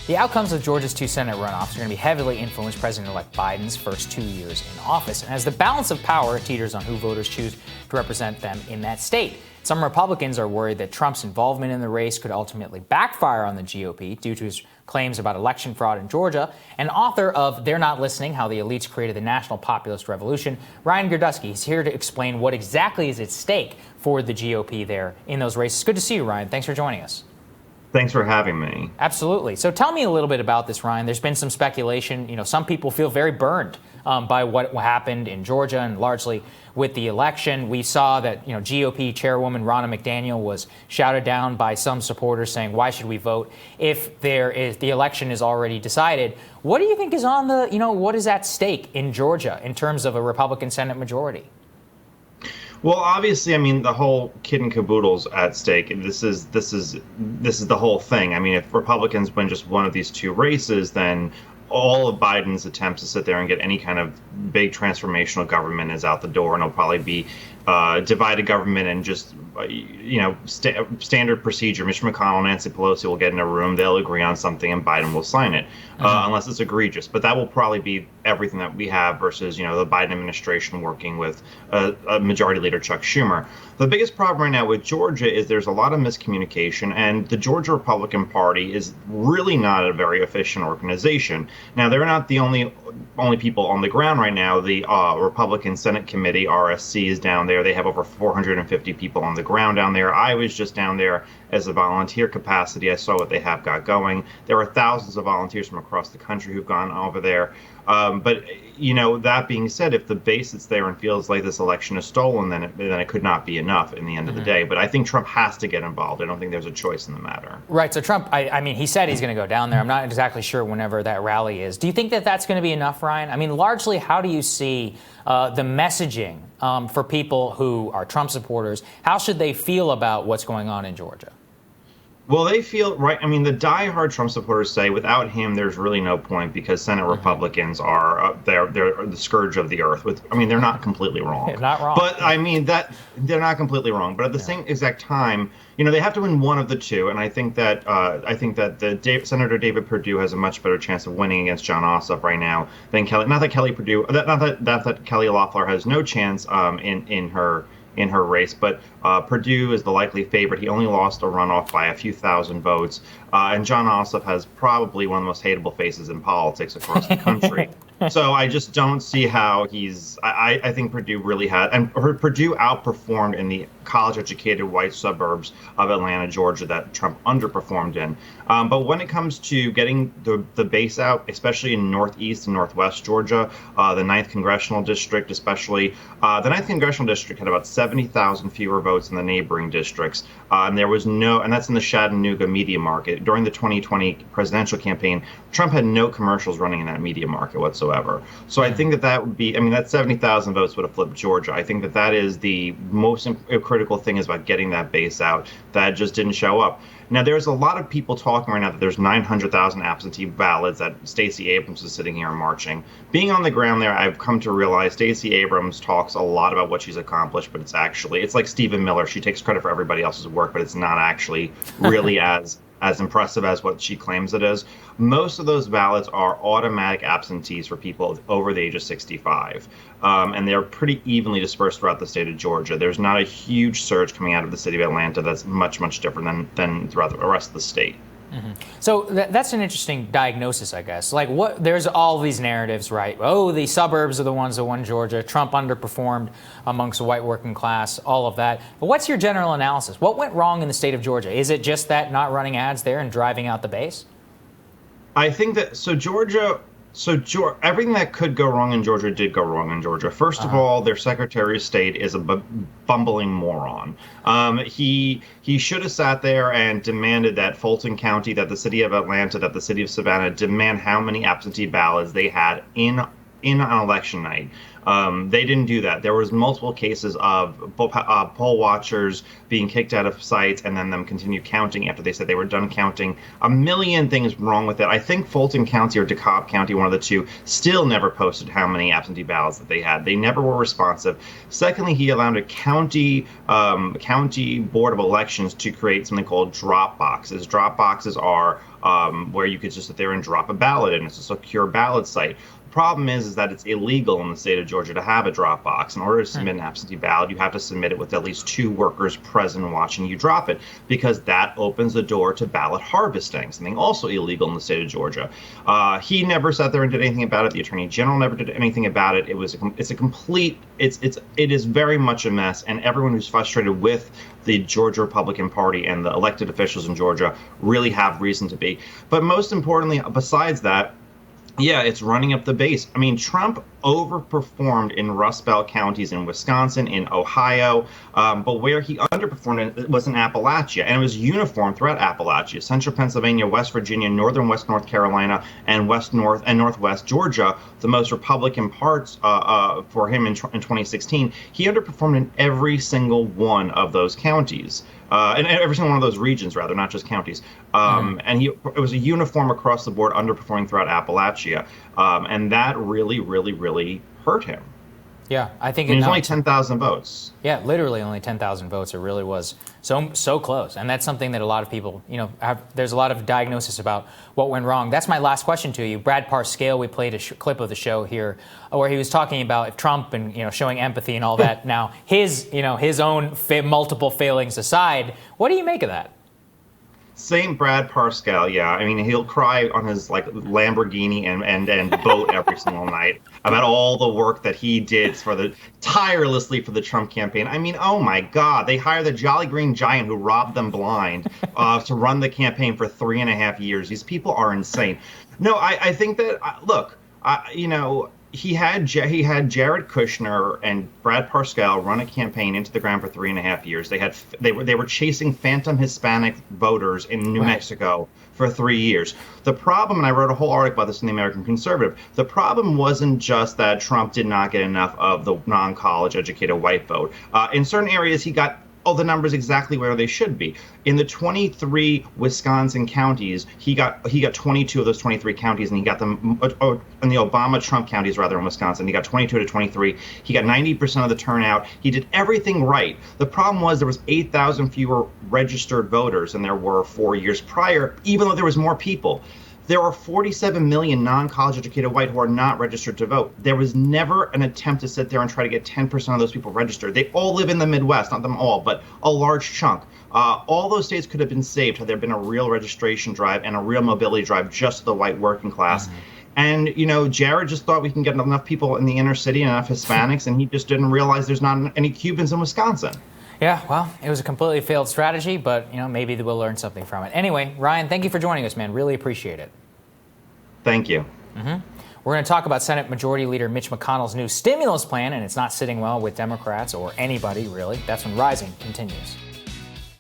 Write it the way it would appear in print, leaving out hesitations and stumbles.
The outcomes of Georgia's two Senate runoffs are going to be heavily influence President-elect Biden's first 2 years in office, and as the balance of power teeters on who voters choose to represent them in that state. Some Republicans are worried that Trump's involvement in the race could ultimately backfire on the GOP due to his claims about election fraud in Georgia. And author of They're Not Listening, How the Elites Created the National Populist Revolution, Ryan Girdusky is here to explain what exactly is at stake for the GOP there in those races. Good to see you, Ryan. Thanks for joining us. Thanks for having me. Absolutely. So tell me a little bit about this, Ryan. There's been some speculation. Some people feel very burned by what happened in Georgia and largely with the election. We saw that, GOP chairwoman Ronna McDaniel was shouted down by some supporters saying, why should we vote if the election is already decided? What do you think is on what is at stake in Georgia in terms of a Republican Senate majority? Well, obviously, the whole kit and caboodle's at stake. This is the whole thing. If Republicans win just one of these two races, then all of Biden's attempts to sit there and get any kind of big transformational government is out the door, and it'll probably be divided government and just standard procedure. Mitch McConnell and Nancy Pelosi will get in a room, they'll agree on something, and Biden will sign it, unless it's egregious. But that will probably be everything that we have versus the Biden administration working with a majority leader Chuck Schumer. The biggest problem right now with Georgia is there's a lot of miscommunication, and the Georgia Republican Party is really not a very efficient organization. Now, they're not the only people on the ground right now. The Republican Senate Committee, RSC, is down there. They have over 450 people on the ground down there. I was just down there as a volunteer capacity. I saw what they have got going. There are thousands of volunteers from across the country who've gone over there. But that being said, if the base sits there and feels like this election is stolen, then it could not be enough in the end of the day. But I think Trump has to get involved. I don't think there's a choice in the matter. Right. So Trump, he said he's going to go down there. I'm not exactly sure whenever that rally is. Do you think that that's going to be enough, Ryan? Largely, how do you see the messaging for people who are Trump supporters? How should they feel about what's going on in Georgia? Well, they feel right. The diehard Trump supporters say without him, there's really no point because Senate Republicans are they're the scourge of the earth. They're not completely wrong. They're not wrong. But that they're not completely wrong. But at the same exact time, they have to win one of the two. And I think that Senator David Perdue has a much better chance of winning against Jon Ossoff right now than Kelly. Not that Kelly Loeffler has no chance in her race, but Perdue is the likely favorite. He only lost a runoff by a few thousand votes, and Jon Ossoff has probably one of the most hateable faces in politics across the country. So I just don't see how he's. I think Perdue really had, and Perdue outperformed in the college-educated white suburbs of Atlanta, Georgia, that Trump underperformed in. But when it comes to getting the base out, especially in Northeast and Northwest Georgia, the 9th Congressional District, especially, the 9th Congressional District had about 70,000 fewer votes than the neighboring districts. And there was and that's in the Chattanooga media market. During the 2020 presidential campaign, Trump had no commercials running in that media market whatsoever. So I think that would be, that 70,000 votes would have flipped Georgia. I think that is the most critical thing is about getting that base out. That just didn't show up. Now, there's a lot of people talking right now that there's 900,000 absentee ballots, that Stacey Abrams is sitting here and marching. Being on the ground there, I've come to realize Stacey Abrams talks a lot about what she's accomplished, but it's like Stephen Miller. She takes credit for everybody else's work, but it's not actually really as impressive as what she claims it is. Most of those ballots are automatic absentees for people over the age of 65. And they're pretty evenly dispersed throughout the state of Georgia. There's not a huge surge coming out of the city of Atlanta that's much, much different than throughout the rest of the state. Mm-hmm. So that's an interesting diagnosis, I guess. There's all these narratives, right? Oh, the suburbs are the ones that won Georgia. Trump underperformed amongst the white working class, all of that. But what's your general analysis? What went wrong in the state of Georgia? Is it just that not running ads there and driving out the base? I think that everything that could go wrong in Georgia did go wrong in Georgia. First of all, their Secretary of State is a bumbling moron. He should have sat there and demanded that Fulton County, that the city of Atlanta, that the city of Savannah demand how many absentee ballots they had in on election night. They didn't do that. There was multiple cases of poll watchers being kicked out of sites and then them continue counting after they said they were done counting. A million things wrong with it. I think Fulton County or DeKalb County, one of the two, still never posted how many absentee ballots that they had. They never were responsive. Secondly, he allowed a county board of elections to create something called drop boxes. Drop boxes are where you could just sit there and drop a ballot in. It's a secure ballot site. Problem is that it's illegal in the state of Georgia to have a drop box. In order to submit an absentee ballot, you have to submit it with at least 2 workers present watching you drop it, because that opens the door to ballot harvesting, something also illegal in the state of Georgia. He never sat there and did anything about it. The Attorney General never did anything about it. It is very much a mess, and everyone who's frustrated with the Georgia Republican Party and the elected officials in Georgia really have reason to be. But most importantly, besides that, yeah, it's running up the base. I mean, Trump overperformed in Rust Belt counties in Wisconsin, in Ohio, but where he underperformed it was in Appalachia, and it was uniform throughout Appalachia, central Pennsylvania, West Virginia, northern West North Carolina, and North and northwest Georgia, the most Republican parts for him in 2016. He underperformed in every single one of those counties. And every single one of those regions, rather, not just counties. And it was a uniform across the board underperforming throughout Appalachia. And that really, really, really hurt him. Yeah, I think it was only 10,000 votes. Yeah, literally only 10,000 votes. It really was so close. And that's something that a lot of people, there's a lot of diagnosis about what went wrong. That's my last question to you. Brad Parscale, we played a clip of the show here where he was talking about if Trump and, showing empathy and all that. Now, his own multiple failings aside, what do you make of that? Same Brad Parscale, yeah. I mean, he'll cry on his Lamborghini and boat every single night about all the work that he did tirelessly for the Trump campaign. I mean, oh my God, they hired the Jolly Green Giant who robbed them blind to run the campaign for 3.5 years. These people are insane. No, I think that he had Jared Kushner and Brad Parscale run a campaign into the ground for 3.5 years. They were chasing phantom Hispanic voters in New Mexico for 3 years. The problem, and I wrote a whole article about this in the American Conservative, the problem wasn't just that Trump did not get enough of the non-college educated white vote. In certain areas, he got the numbers exactly where they should be. In the 23 Wisconsin counties, he got 22 of those 23 counties, and he got them in the Obama-Trump counties, rather, in Wisconsin. He got 22 to 23. He got 90% of the turnout. He did everything right. The problem was there was 8,000 fewer registered voters than there were 4 years prior, even though there was more people. There are 47 million non-college educated white who are not registered to vote. There was never an attempt to sit there and try to get 10% of those people registered. They all live in the Midwest, not them all, but a large chunk. All those states could have been saved had there been a real registration drive and a real mobility drive just to the white working class. And, Jared just thought we can get enough people in the inner city and enough Hispanics, and he just didn't realize there's not any Cubans in Wisconsin. Yeah, well, it was a completely failed strategy, but, maybe we'll learn something from it. Anyway, Ryan, thank you for joining us, man. Really appreciate it. Thank you. We're going to talk about Senate Majority Leader Mitch McConnell's new stimulus plan, and it's not sitting well with Democrats or anybody, really. That's when Rising continues.